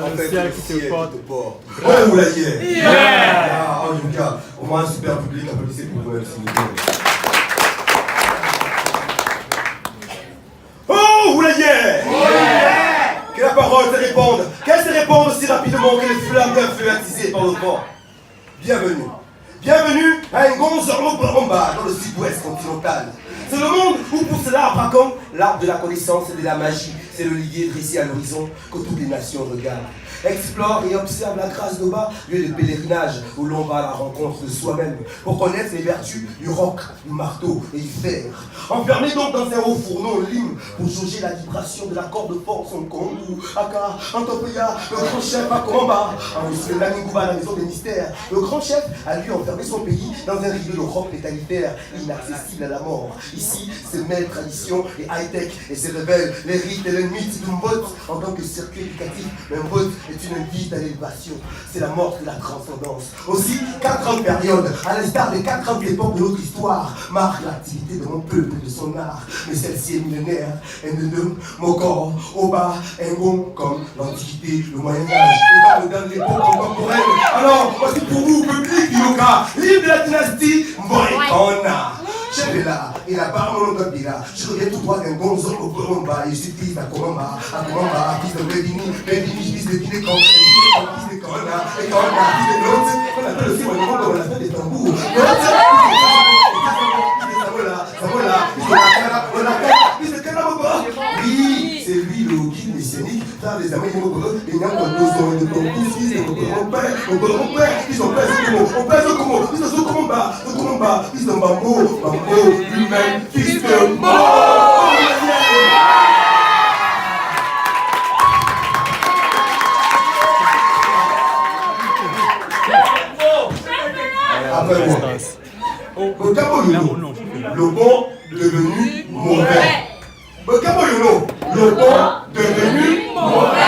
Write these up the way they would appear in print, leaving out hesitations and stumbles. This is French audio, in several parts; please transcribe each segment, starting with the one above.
en fait, ciel qui te porte. Oh, vous l'ayez. Yeah. En tout cas, au moins un super public, applaudissez pour vous-même, s'il vous plaît. Oh, vous l'ayez. Que la parole se réponde, qu'elle se réponde aussi rapidement que les flammes d'un feu attisées par le vent. Bienvenue. Bienvenue à Ngonzoro Boromba, dans le sud-ouest continental. C'est le monde où pousse l'arbre à comme l'arbre de la connaissance et de la magie. C'est le liguier dressé à l'horizon que toutes les nations regardent. Explore et observe la grâce d'Oba, lieu de pèlerinage où l'on va à la rencontre de soi-même pour connaître les vertus du roc, du marteau et du fer. Enfermé donc dans un haut fourneau lime pour jauger la vibration de la corde force en Kongu, Aka, Antopeya, le grand chef à Komamba, en le Laningouba, la maison des mystères. Le grand chef a lui enfermé son pays dans un rideau de roc métallifère inaccessible à la mort. Ici, c'est mêle tradition et high-tech et se révèlent les rites et les mythes du Mbot en tant que circuit éducatif. Le Mbot est une invite à l'élévation. C'est la mort de la transcendance. Aussi, 4 grandes périodes, à l'instar des 4 grandes époques de notre histoire, marquent l'activité de mon peuple et de son art. Mais celle-ci est millénaire. Ndendem, Mokoro, Oba, Ngon, comme l'Antiquité, le Moyen-Âge, et comme dans l'époque contemporaine. Alors, voici pour vous, public du Yoka, livre de la dynastie Mboikona. Je vais là, et la barre mon gabila. Je reviens tout droit d'un gonzo au Boromba. Et je suis fils à Komamba, fils de Bédini, fils de Guinée-Con, fils de Kona, et Kona, fils de Lot. On appelle aussi mon nom comme la fin des tambours. Oui, c'est lui le guide messianique. Dans les amis, il y a un besoin de ton fils, de ton père, ils ont pèse comment, on pèse comment, ils ont comment, ils ont Mambo, lui-même, fils de mort. Après moi, le bon devenu mauvais. Le bon devenu mauvais.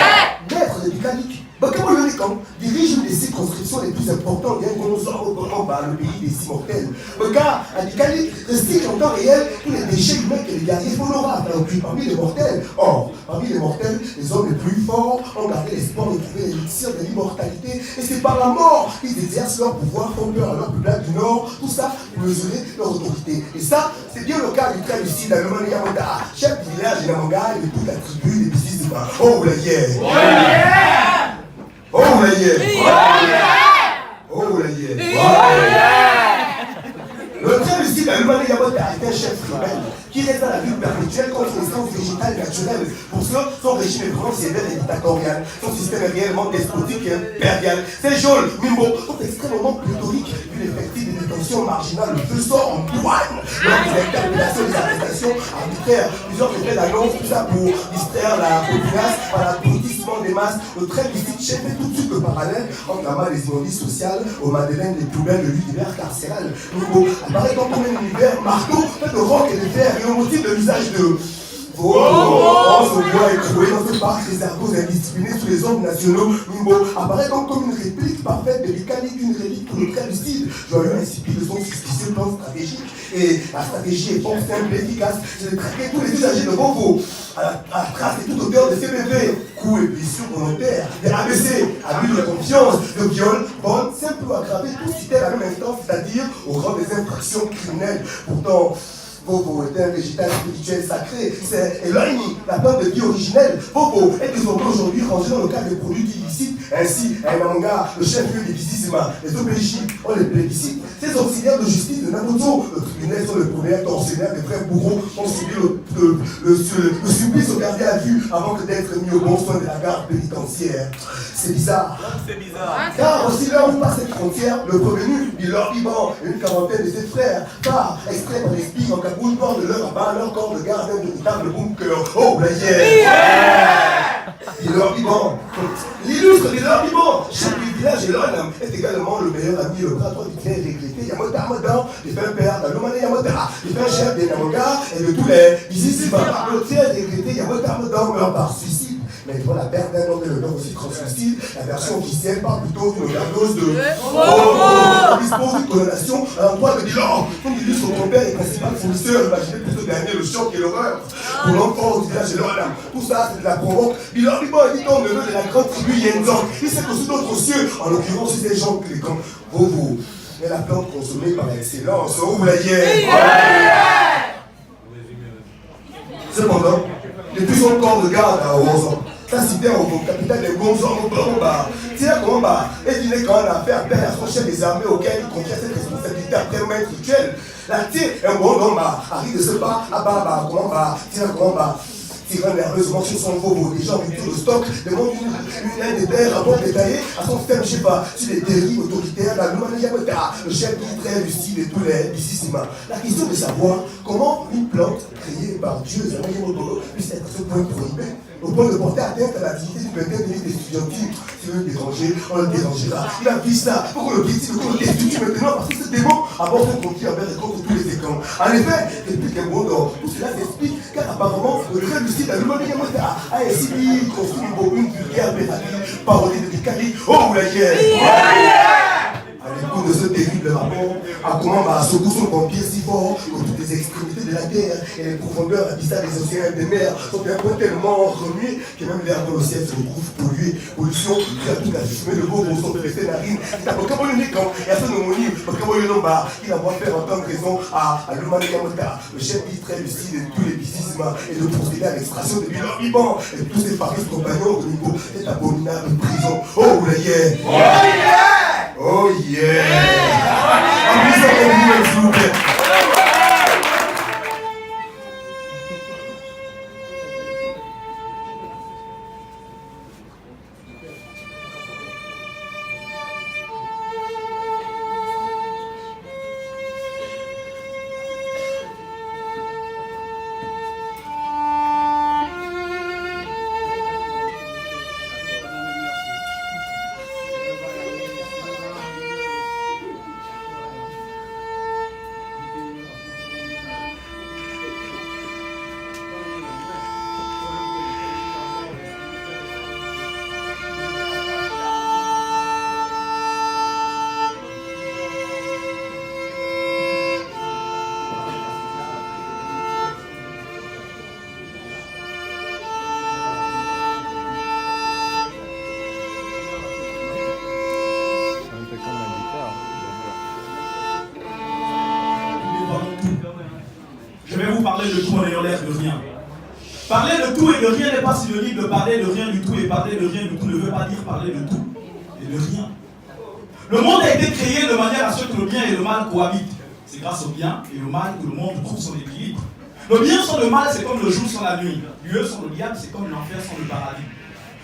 Maître de Bicalique, Bakamoyonikam dirige une des circonscriptions les plus importantes d'un Boromba, le pays des immortels. Baka, à Bicalique, recycle en temps réel tous les déchets humains que les guerriers honorables ont pris parmi les mortels. Or, parmi les mortels, les hommes les plus forts ont gardé l'espoir de trouver l'élixir de l'immortalité. Et c'est par la mort qu'ils exercent leur pouvoir, font peur à leur peuple du Nord. Tout ça pour mesurer leur autorité. Et ça, c'est bien le cas du très lucide d'Alomane Yamada, chef du village de Namanga et de toute la tribu des Bissis de Bain. Oh, la guerre! Oh, la guerre! Oh, la guerre! Le très lucide d'Alomane Yamada est un chef rebelle qui reste à la vie perpétuelle contre l'essence végétale naturelle. Pour cela, son régime est vraiment sévère et dictatorial. Son système est réellement despotique et impérial. Ces geôles, Mimbo, sont extrêmement pléthoriques vu l'effectif de détention marginale. Le feu sort en douane lors des interpellations et des arrestations arbitraires. Plusieurs effets d'annonce, tout ça pour distraire la populace par l'abrutissement des masses. Le très lucide chef fait tout de suite le parallèle entre la main des immondices sociales aux madeleines des poubelles de l'univers carcéral. Mimbo apparaît dans un univers marteau fait de roc et de fer. Le motif de l'usage de vos se voit écroué dans ce parc réservé aux indisciplinés sous les ordres nationaux. Mimbo apparaît donc comme une réplique parfaite de Bicalique, une relique pour le très lucide, joyeux insipide de son suspicieux plan stratégique. Et la stratégie est forte, simple et efficace, c'est de traquer tous les usagers de Bovo à la trace et toute odeur de CBV, coups et blessures volontaires, des ABC, abus de confiance, de viol, bonne, simple ou aggravé, tout cité à la même instance, c'est-à-dire au rang des infractions criminelles. Pourtant, Bobo est un végétal spirituel sacré, c'est Elohim, la plante de vie originelle. Bobo est désormais aujourd'hui rangé dans le cadre des produits illicites. Ainsi, à Namanga, le chef-lieu des Bisisima, les OPJ ont les plébiscites. Ces auxiliaires de justice de Naruto, le tribunal sont les premiers tortionnaires des vrais bourreaux, ont subi le supplice au gardien à vue avant que d'être mis au bon soin de la garde pénitentiaire. C'est bizarre. C'est bizarre. Car aussi là où passe cette frontière, le prévenu, il leur Liban et une quarantaine de ses frères, par extrait par l'esprit en cagoule, portent de leur abat leur corps de garde un véritable bunker. Oh, la il leur Liban. L'illustre de leur Liban, chef du village et l'homme, est également le meilleur ami, le bras droit du clair regretté Yamota Amadan, il fait un père d'Alomane Yamota, il fait un chef des Namanga et de tous les Bisisima. Le tiers regretté Yamota Amadan meurt par suicide. Mais toi, la perte d'un homme et le nom aussi translucide, la version officielle parle plutôt d'une overdose de on dispose d'une condamnation à l'endroit de Dylan. Comme dit son grand-père et principal fournisseur, imaginez plutôt dernier le choc et l'horreur. Pour l'enfant du village de l'Orlam, tout ça c'est de la provoque. Dylan, dit ton neveu de la grande tribu Yenzon. Il sait que sous d'autres cieux, en l'occurrence, c'est des gens que les camps Vovo. Mais la plante consommée par excellence, où vous la hier. Cependant, depuis son corps de garde à 11 ans, ça citait au capitaine des Gonzons au Bamba. Tiens, comment bah, et il est quand même à faire appel à son chef des armées auquel il confie cette responsabilité après le maître rituel. La tire, un bon homme arrive de ce pas à bas, comment bah, tiens, comment bah. Tirant nerveusement sur son bobo, déjà en rupture de stock, demande une aide des terres, rapport détaillé à son ferme, je sais pas, sur les dérives autoritaires, la Lumaniamota, le chef qui est très lucide et tous les vicissima. La question de savoir comment une plante créée par Dieu, Zamayamoto, puisse être à ce point prohibée, au point de porter atteinte à la dignité du maintien des vies étudiantiques. Si vous le dérangez, on le dérangera. Il a vu ça, pour que l'objectif de qu'on le destitue maintenant, parce que ce démon apporte un conflit envers et contre tous les écrans. En effet, depuis qu'un mot d'or, tout cela s'explique car apparemment, le très lucide à l'Humanité a ainsi dit construit une vulgaire méthode parodie de Bicali. Oh, la guerre! À l'écoute de ce terrible rapport, à comment va secouer son vampire si fort que toutes les extrémités de la terre et les profondeurs abyssales des océans et des mers sont d'un point tellement remuées que même l'air dans le ciel se retrouve pollué. Pollution qui a tout la fumée de beau pour son les narines. C'est un Pokémon unique et à son homonyme, Pokémon Yonomba, qui envoie faire entendre raison à l'Humanité, le chef qui très lucide de tous les vicissima et de procéder à l'extraction des bilans vivants et de tous ces paris compagnons au niveau de cette abominable prison. Oh, la guerre! Oh, yeah! Oh yeah! Applaudissez pour vous, s'il vous plaît. Je vais vous parler de tout en ayant l'air de rien. Parler de tout et de rien n'est pas synonyme de parler de rien du tout, et parler de rien du tout ne veut pas dire parler de tout et de rien. Le monde a été créé de manière à ce que le bien et le mal cohabitent. C'est grâce au bien et au mal que le monde trouve son équilibre. Le bien sans le mal, c'est comme le jour sans la nuit. Dieu sans le diable, c'est comme l'enfer sans le paradis.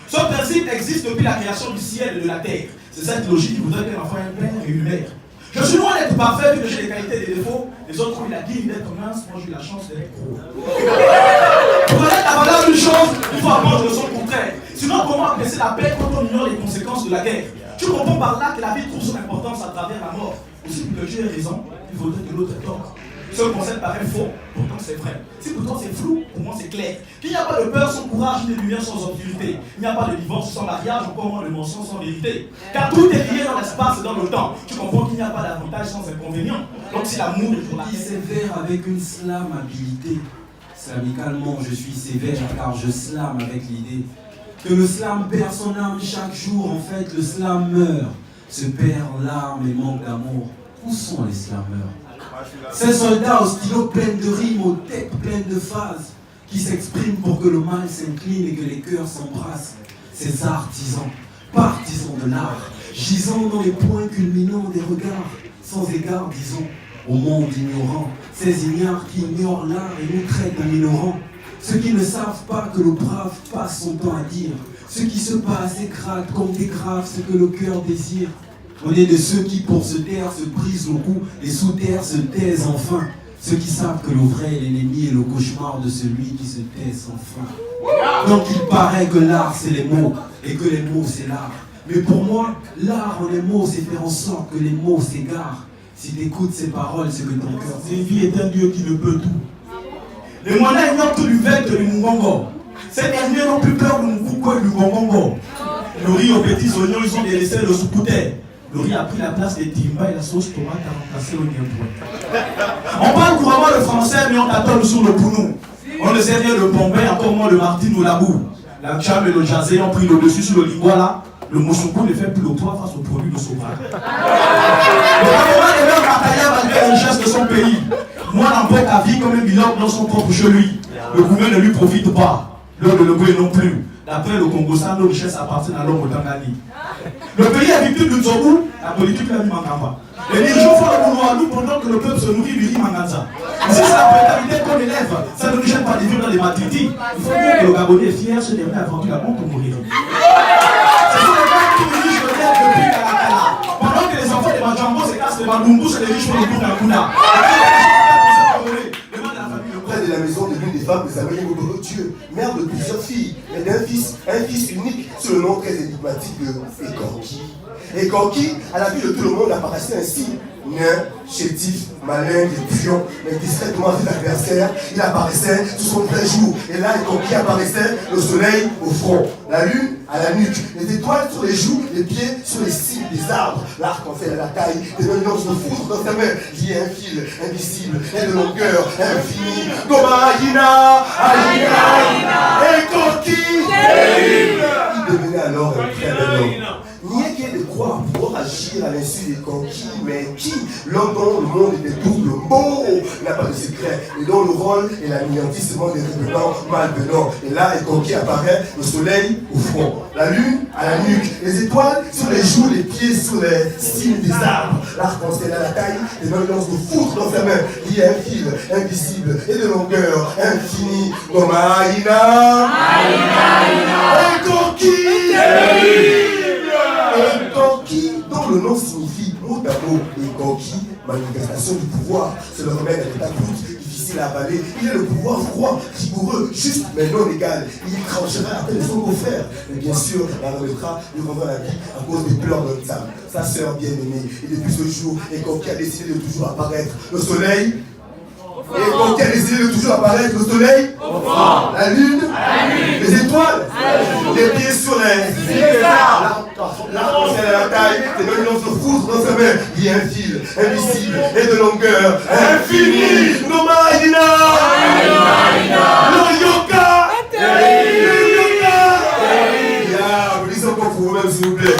Ce principe existe depuis la création du ciel et de la terre. C'est cette logique qui voudrait qu'un enfant ait un père et une mère. Je suis loin d'être parfait, vu que j'ai des qualités et des défauts. Les autres ont eu la digne d'être mince, moi j'ai eu la chance d'être gros. Pour connaître la valeur d'une chose, il faut apprendre de son contraire. Sinon, comment apprécier la paix quand on ignore les conséquences de la guerre? Tu comprends par là que la vie trouve son importance à travers la mort. Aussi pour que tu aies raison, il faudrait que l'autre ait tort. Ce concept paraît faux, pourtant c'est vrai. Si pourtant c'est flou, pour moi c'est clair. Qu'il n'y a pas de peur sans courage, ni de lumière sans obscurité. Il n'y a pas de divorce sans mariage, encore moins de mensonge sans vérité. Car tout est lié dans l'espace et dans le temps. Tu comprends qu'il n'y a pas d'avantage sans inconvénient. Donc si l'amour est pour la paix. Sévère avec une slamabilité. Slamicalement, je suis sévère car je slame avec l'idée que le slam perd son âme chaque jour. En fait, le slam meurt, se perd en larmes et manque d'amour. Où sont les slameurs? Ces soldats au stylo plein de rimes, aux têtes pleines de phases, qui s'expriment pour que le mal s'incline et que les cœurs s'embrassent. Ces artisans, partisans de l'art, gisant dans les points culminants des regards, sans égard, disons, au monde ignorant. Ces ignares qui ignorent l'art et nous traitent d'ignorants. Ceux qui ne savent pas que le brave passe son temps à dire. Ce qui se passe écrase comme dégrave ce que le cœur désire. On est de ceux qui, pour se taire, se brisent le cou et sous terre se taisent enfin. Ceux qui savent que le vrai est l'ennemi et le cauchemar de celui qui se tait sans fin. Donc il paraît que l'art c'est les mots et que les mots c'est l'art. Mais pour moi, l'art en les mots c'est faire en sorte que les mots s'égarent. Si t'écoutes ces paroles, c'est que ton cœur. Séville est un Dieu qui ne peut tout. Les moines ignorent tout du vecte du Mungongo. Ces derniers n'ont plus peur du Moukoukoué du Gongongo. Le riz aux petits oignons, ils ont délaissé le soukouté. Le riz a pris la place des timba et la sauce tomate a remplacé le niamboué. On parle couramment le français, mais on t'attend sur le pounou. On ne sait rien de Bombay, encore moins le Martin ou la boue. La Tcham et le Jazé ont pris le dessus sur le lingouala. Le Moussoukou ne fait plus le poids face aux produits de Sopra. Le Cameroun est même bataillard malgré la richesse de son pays. Moi, n'emporte à vie comme un bilan dans son propre chez lui. Le gouvernement ne lui profite pas. L'homme de Leboué non plus. D'après le Congo, ça, nos richesses appartiennent à l'homme au Tangani. Le pays est victime du Nzobou, la politique l'a mis en campagne. Les dirigeants font le boulot à nous pendant que le peuple se nourrit du riz manganza. Si c'est la précarité qu'on élève, ça ne nous gêne pas de vivre dans les matitis. Il faut bien que le Gabonais est fier, ce dernier a vendu la honte pour mourir. Ce sont les gens qui dirigent le terre depuis Kalakala. Pendant que les enfants des Madjambo se cassent les Bandungu, c'est les riches pour le coup d'Akuna. Près de la maison de l'une des femmes de Samuel Ngogoro Dieu, mère de plusieurs filles, et d'un fils, un fils unique, sous le nom très énigmatique de Ekorki. Ekorki, à la vue de tout le monde, apparaissait ainsi, nain, chétif, malin, pion, mais discrètement avec l'adversaire, il apparaissait sous son vrai jour, et là, Ekorki apparaissait, le soleil au front, la lune à la nuque, les étoiles sur les joues, les pieds sur les cimes des arbres, l'arc-en-ciel à la taille, des nuances de foudre dans sa main, lié à un fil invisible et de longueur infinie. Goma Aïna, Ekorki, il devenait alors un très bel homme. Nié qui est de croire pouvoir agir à l'insu des conquis, mais qui, l'homme dont le monde était double, beau, n'a pas de secret, et dont le rôle est l'anéantissement des revenants malvenants. Et là, Ekorki apparaît, le soleil au front, la lune à la nuque, les étoiles sur les joues, les pieds sur les cimes des arbres, l'arc-en-ciel à la taille, des nuances de foudre dans sa main, lié à un fil invisible et de longueur infinie. Gomaïna, Ekorki, Ekorki, dont le nom signifie mot à mot, Ekorki, manifestation du pouvoir. C'est le remède à l'état brut, difficile à avaler. Il est le pouvoir froid, rigoureux, juste mais non égal. Il tranchera la tête de son beau-frère. Mais bien sûr, la remettra, lui rendra la vie à cause des pleurs de Sam, sa sœur bien-aimée. Et depuis ce jour, Ekorki a décidé de toujours apparaître. Le soleil. Et quand il a décidé de toujours apparaître, le soleil, la lune, les étoiles, les pieds sur l'arc-en-ciel à la taille, des nuances de foudre dans sa main, il y a un fil invisible et de longueur infinie. Nomaïna, le yoga, applaudissez encore pour vous-même s'il vous plaît.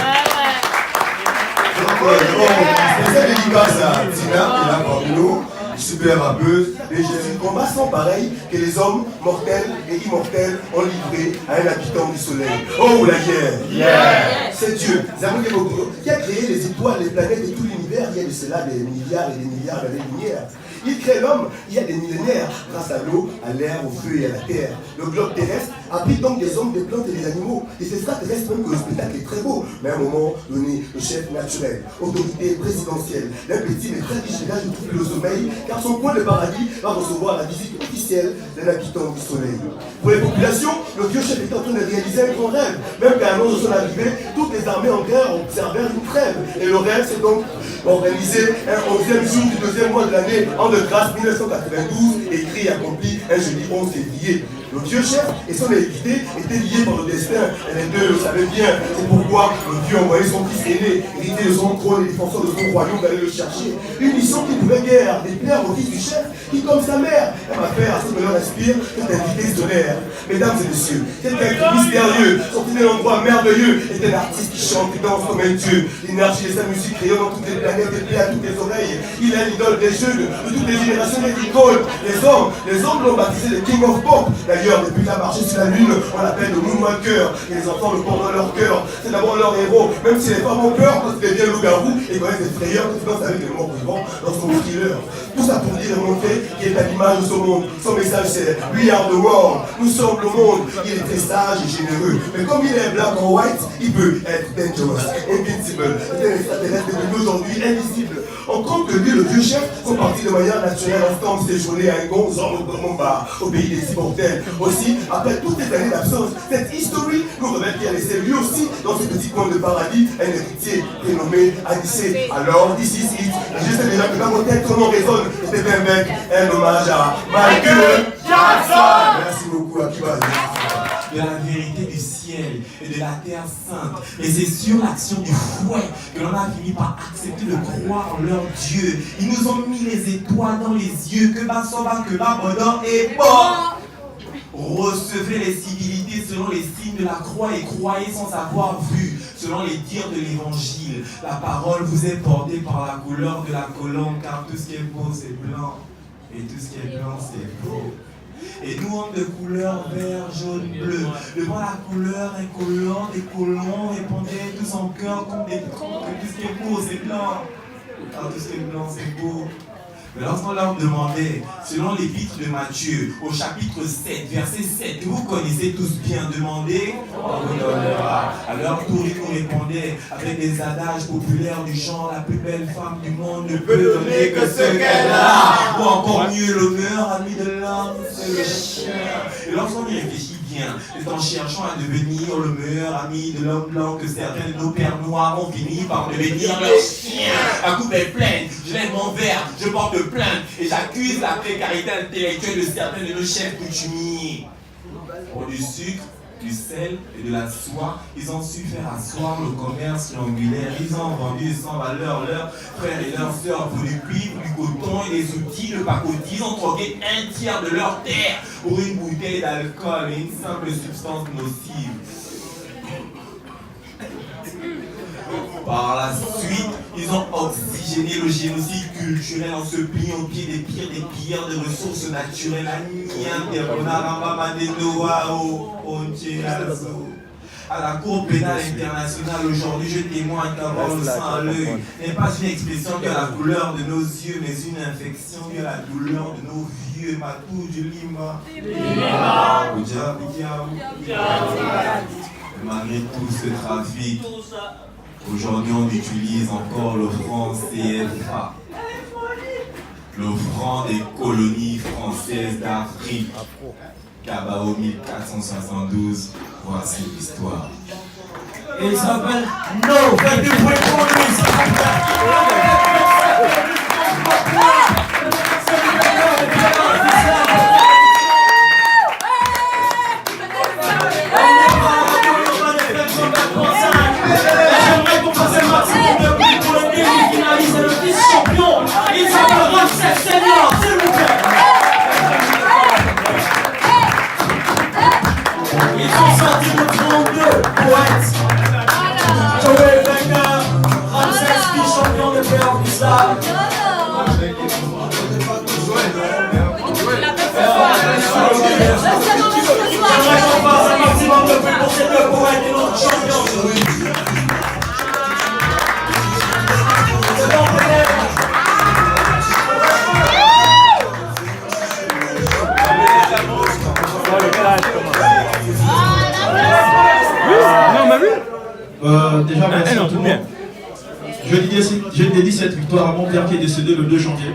Spécial dédicace à Tina qui est là parmi nous. Super rappeuse, et Jésus combat sans pareil que les hommes mortels et immortels ont livré à un habitant du soleil. Oh la guerre! C'est Dieu, Zamouk Ngogoro, qui a créé les étoiles, les planètes et tout l'univers il y a de cela des milliards et des milliards d'années-lumière. Il crée l'homme il y a des millénaires grâce à l'eau, à l'air, au feu et à la terre. Le globe terrestre abrite donc des hommes, des plantes et des animaux. Et c'est extraterrestre même que le spectacle est très beau. Mais à un moment donné, le chef naturel, autorité présidentielle, d'un petit mais très riche village de tout le sommeil, car son coin de paradis va recevoir la visite officielle d'un habitant du soleil. Pour les populations, le vieux chef est en train de réaliser un grand rêve. Même qu'à l'annonce de son arrivée, toutes les armées en guerre observèrent une trêve. Et le rêve, c'est donc organiser un 11e jour du 2e mois de l'année, an de grâce 1992, écrit et accompli un jeudi 11 février. Le vieux chef et son hérédité étaient liés par le destin, et les deux le savaient bien. C'est pourquoi le vieux envoyait son fils aîné, hérité de son trône et défenseur de son royaume, d'aller le chercher. Une mission qui pouvait guère déplaire au fils du chef, qui comme sa mère, aime à faire à ce que l'on respire, cette invité solaire. Mesdames et messieurs, quelqu'un mystérieux, sorti d'un endroit merveilleux, est un artiste qui chante et danse comme un dieu. L'énergie de sa musique rayonne dans toutes les planètes et plaît à toutes les oreilles. Il est l'idole des jeunes, de toutes les générations des idoles. Les hommes l'ont baptisé le King of Pop. D'ailleurs, depuis qu'il a marché sur la lune, on l'appelle le Moonwalker. Et les enfants le portent dans leur cœur. C'est d'abord leur héros, même si les femmes ont peur quand il devient loup-garou et connaissent des frayeurs qui dansent avec les morts vivants dans son thriller. Tout ça pour dire et montrer qu'il est à l'image de ce monde. Son message c'est We are the world. Nous sommes le monde. Il est très sage et généreux. Mais comme il est black or white, il peut être dangerous, invincible. C'est un extraterrestre devenu aujourd'hui invisible. On compte que lui, le vieux chef, sont partis de manière naturelle ensemble séjourner à un gonzor au Gomba, au pays des immortels. Aussi, après toutes les années d'absence, cette history nous révèle qu'il a laissé lui aussi, dans ce petit coin de paradis, un héritier prénommé Anissé. Alors, this is it. Et je sais déjà que dans mon tête, son nom résonne. C'était bien mec, un hommage à Michael Jackson. Merci beaucoup, Akiba. de la vérité du ciel et de la terre sainte. Et c'est sur l'action du fouet que l'on a fini par accepter de croire en leur Dieu. Ils nous ont mis les étoiles dans les yeux, que Basoba, que Babodon est bon. Recevez les civilités selon les signes de la croix et croyez sans avoir vu, selon les dires de l'évangile. La parole vous est portée par la couleur de la colombe, car tout ce qui est beau c'est blanc, et tout ce qui est blanc c'est beau. Et nous, hommes de couleur vert, jaune, bleu, devant la couleur incolore des colons, répondaient tous en cœur comme des troncs, que tout ce qui est beau c'est blanc, car tout ce qui est blanc c'est beau. Mais lorsqu'on leur demandait, selon l'épître de Matthieu, au chapitre 7, verset 7, que vous connaissez tous bien, demandez, on vous donnera. À leur tour, ils nous répondaient avec des adages populaires du genre, la plus belle femme du monde ne peut donner que ce qu'elle a. Ou encore mieux, l'honneur ami de l'homme, c'est le chien. Et lorsqu'on y réfléchit bien, c'est en cherchant à devenir le meilleur ami de l'homme blanc que certains de nos pères noirs ont fini par devenir leur chien. La coupe est pleine, je lève mon verre, je porte plainte et j'accuse la précarité intellectuelle de certains de nos chefs coutumiers. Pour du sucre, du sel et de la soie, ils ont su faire asseoir le commerce triangulaire. Ils ont vendu sans valeur leurs frères et leurs sœurs pour du cuivre, du coton et des outils de pacotille. Ils ont troqué un tiers de leur terre pour une bouteille d'alcool et une simple substance nocive. Par la suite, ils ont oxygéné le génocide culturel en se pliant au pied des pires de ressources naturelles. À la Cour pénale internationale, aujourd'hui, je témoigne qu'avoir le sang à l'œil n'est pas une expression de la couleur de nos yeux, mais une infection de la douleur de nos vieux. Matou du Lima. Malgré tout ce trafic, aujourd'hui, on utilise encore le franc CFA, le franc des colonies françaises d'Afrique. Cabao 1472, voici l'histoire. Et il s'appelle No! Faites du bruit pour lui, il Déjà, merci à tout le monde. Je dédie cette victoire à mon père qui est décédé le 2 janvier.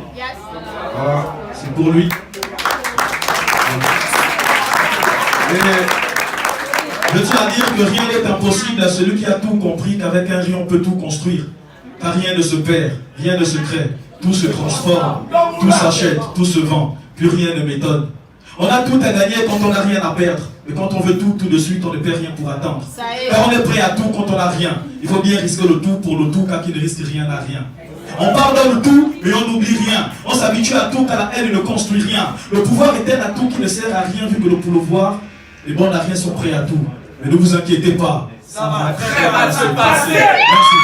Voilà, c'est pour lui. Et je tiens à dire que rien n'est impossible à celui qui a tout compris, qu'avec un rien on peut tout construire. Car rien ne se perd, rien ne se crée, tout se transforme, tout s'achète, tout se vend, plus rien ne m'étonne. On a tout à gagner quand on n'a rien à perdre. Mais quand on veut tout, tout de suite, on ne perd rien pour attendre. Car on est prêt à tout quand on n'a rien. Il faut bien risquer le tout pour le tout, car qui ne risque rien n'a rien. On pardonne tout, mais on n'oublie rien. On s'habitue à tout, car la haine ne construit rien. Le pouvoir est tel à tout qui ne sert à rien, vu que le pouvoir, les bons à rien sont prêts à tout. Mais ne vous inquiétez pas, ça va très mal se passer. Merci.